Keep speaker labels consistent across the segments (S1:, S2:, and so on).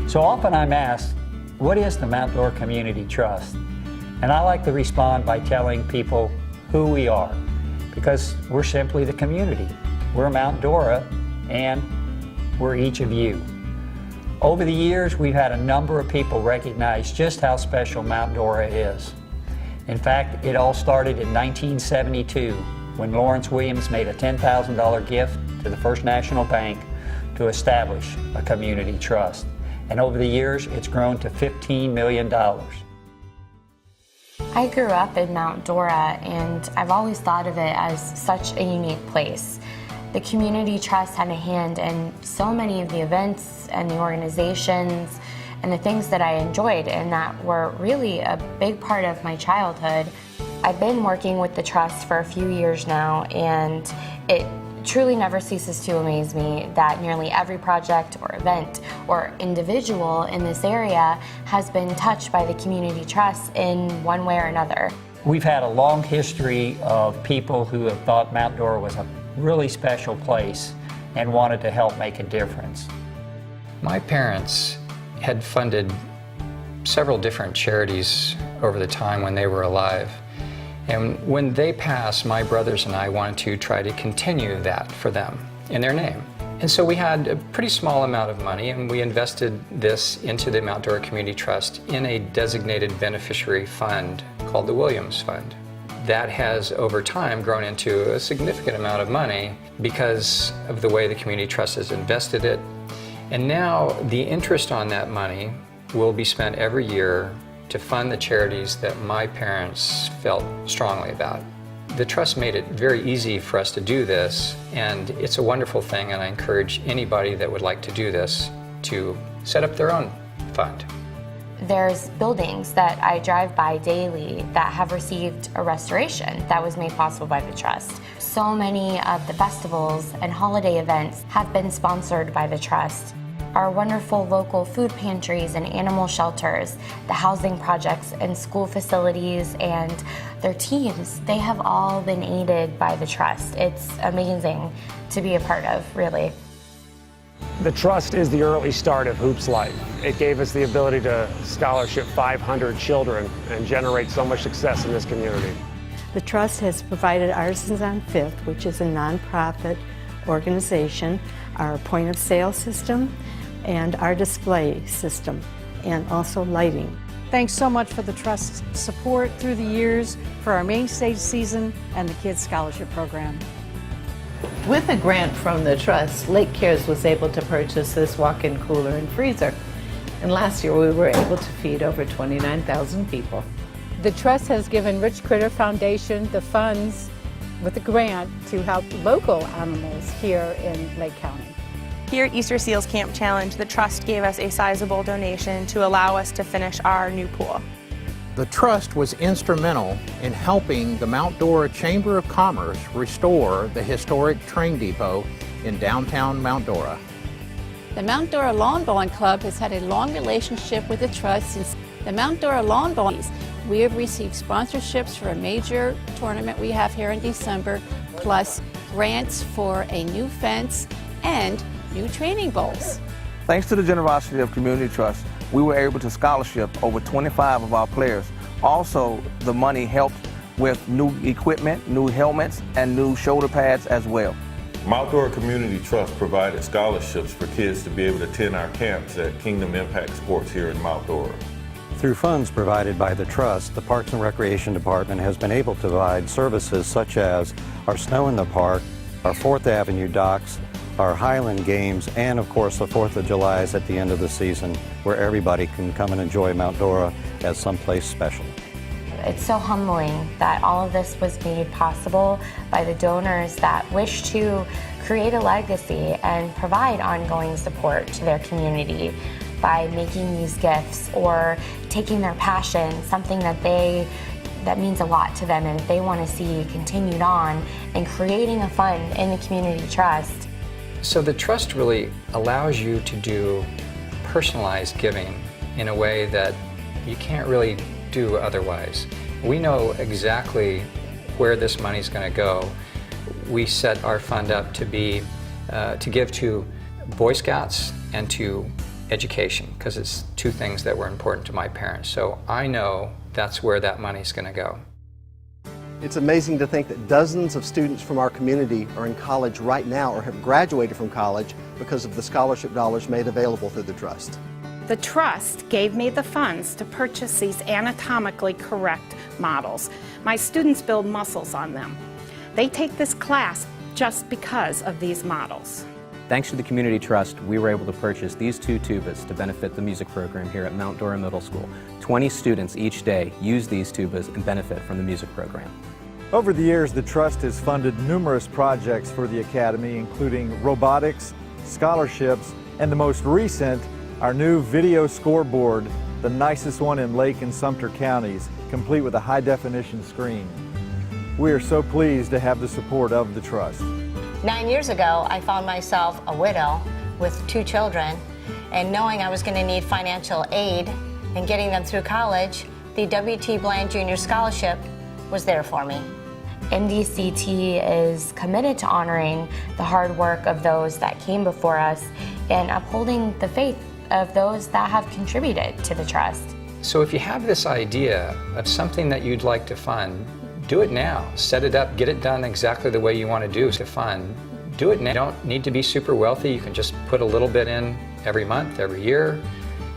S1: So often I'm asked, what is the Mount Dora Community Trust? And I like to respond by telling people who we are, because we're simply the community. We're Mount Dora, and we're each of you. Over the years, we've had a number of people recognize just how special Mount Dora is. In fact, it all started in 1972 when Lawrence Williams made a $10,000 gift to the First National Bank to establish a community trust. And over the years, it's grown to $15 million.
S2: I grew up in Mount Dora, and I've always thought of it as such a unique place. The Community Trust had a hand in so many of the events and the organizations and the things that I enjoyed and that were really a big part of my childhood. I've been working with the Trust for a few years now, and it truly never ceases to amaze me that nearly every project or event or individual in this area has been touched by the Community Trust in one way or another.
S1: We've had a long history of people who have thought Mount Dora was a really special place and wanted to help make a difference.
S3: My parents had funded several different charities over the time when they were alive. And when they passed, my brothers and I wanted to try to continue that for them in their name. And so we had a pretty small amount of money, and we invested this into the Mount Dora Community Trust in a designated beneficiary fund called the Williams Fund. That has, over time, grown into a significant amount of money because of the way the Community Trust has invested it. And now the interest on that money will be spent every year to fund the charities that my parents felt strongly about. The Trust made it very easy for us to do this, and it's a wonderful thing, and I encourage anybody that would like to do this to set up their own fund.
S2: There's buildings that I drive by daily that have received a restoration that was made possible by the Trust. So many of the festivals and holiday events have been sponsored by the Trust. Our wonderful local food pantries and animal shelters, the housing projects and school facilities and their teams, they have all been aided by the Trust. It's amazing to be a part of, really.
S4: The Trust is the early start of Hoops Life. It gave us the ability to scholarship 500 children and generate so much success in this community.
S5: The Trust has provided Artisans on Fifth, which is a nonprofit organization, our point of sale system, and our display system, and also lighting.
S6: Thanks so much for the Trust's support through the years for our main stage season and the Kids Scholarship Program.
S7: With a grant from the Trust, Lake Cares was able to purchase this walk-in cooler and freezer. And last year we were able to feed over 29,000 people.
S8: The Trust has given Rich Critter Foundation the funds with a grant to help local animals here in Lake County.
S9: Here at Easter Seals Camp Challenge, the Trust gave us a sizable donation to allow us to finish our new pool.
S10: The Trust was instrumental in helping the Mount Dora Chamber of Commerce restore the historic train depot in downtown Mount Dora.
S11: The Mount Dora Lawn Bowling Club has had a long relationship with the Trust since the Mount Dora Lawn Bowling. We have received sponsorships for a major tournament we have here in December, plus grants for a new fence and new training bowls.
S12: Thanks to the generosity of Community Trust, we were able to scholarship over 25 of our players. Also, the money helped with new equipment, new helmets, and new shoulder pads as well.
S13: Mount Dora Community Trust provided scholarships for kids to be able to attend our camps at Kingdom Impact Sports here in Mount Dora.
S14: Through funds provided by the Trust, the Parks and Recreation Department has been able to provide services such as our Snow in the Park, our 4th Avenue docks, our Highland Games, and of course the 4th of July is at the end of the season, where everybody can come and enjoy Mount Dora as someplace special.
S2: It's so humbling that all of this was made possible by the donors that wish to create a legacy and provide ongoing support to their community by making these gifts or taking their passion, something that means a lot to them and they want to see continued on, and creating a fund in the Community Trust.
S3: So the Trust really allows you to do personalized giving in a way that you can't really do otherwise. We know exactly where this money's going to go. We set our fund up to be to give to Boy Scouts and to education, because it's two things that were important to my parents. So I know that's where that money's going to go.
S15: It's amazing to think that dozens of students from our community are in college right now or have graduated from college because of the scholarship dollars made available through the Trust.
S16: The Trust gave me the funds to purchase these anatomically correct models. My students build muscles on them. They take this class just because of these models.
S17: Thanks to the Community Trust, we were able to purchase these 2 tubas to benefit the music program here at Mount Dora Middle School. 20 students each day use these tubas and benefit from the music program.
S18: Over the years, the Trust has funded numerous projects for the Academy, including robotics, scholarships, and the most recent, our new video scoreboard, the nicest one in Lake and Sumter counties, complete with a high-definition screen. We are so pleased to have the support of the Trust.
S19: 9 years ago, I found myself a widow with 2 children, and knowing I was going to need financial aid and getting them through college, the W.T. Bland Jr. Scholarship was there for me.
S2: MDCT is committed to honoring the hard work of those that came before us and upholding the faith of those that have contributed to the Trust.
S3: So if you have this idea of something that you'd like to fund, do it now. Set it up, get it done exactly the way you want to do to fund. Do it now. You don't need to be super wealthy. You can just put a little bit in every month, every year,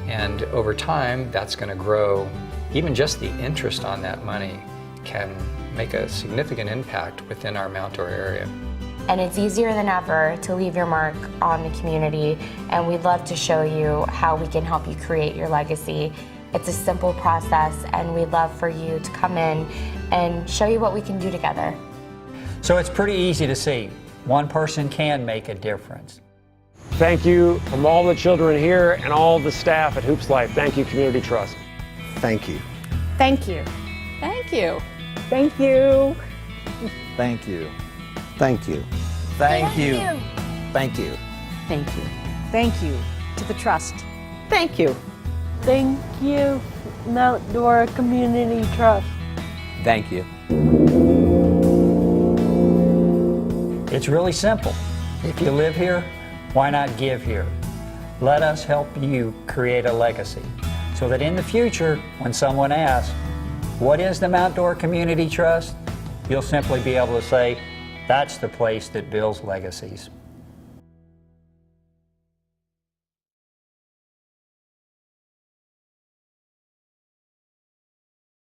S3: and over time that's going to grow. Even just the interest on that money can make a significant impact within our Mount Dora area.
S2: And it's easier than ever to leave your mark on the community, and we'd love to show you how we can help you create your legacy. It's a simple process, and we'd love for you to come in and show you what we can do together.
S1: So it's pretty easy to see. One person can make a difference.
S4: Thank you from all the children here and all the staff at Hoops Life. Thank you, Community Trust.
S15: Thank you.
S16: Thank you.
S11: Thank you.
S16: Thank you.
S18: Thank you.
S14: Thank you.
S12: Thank you. Thank you.
S5: Thank you.
S6: Thank you to the Trust.
S7: Thank you.
S20: Thank you, Mount Dora Community Trust.
S17: Thank you.
S1: It's really simple. If you live here, why not give here? Let us help you create a legacy so that in the future, when someone asks, what is the Mount Dora Community Trust? You'll simply be able to say, that's the place that builds legacies.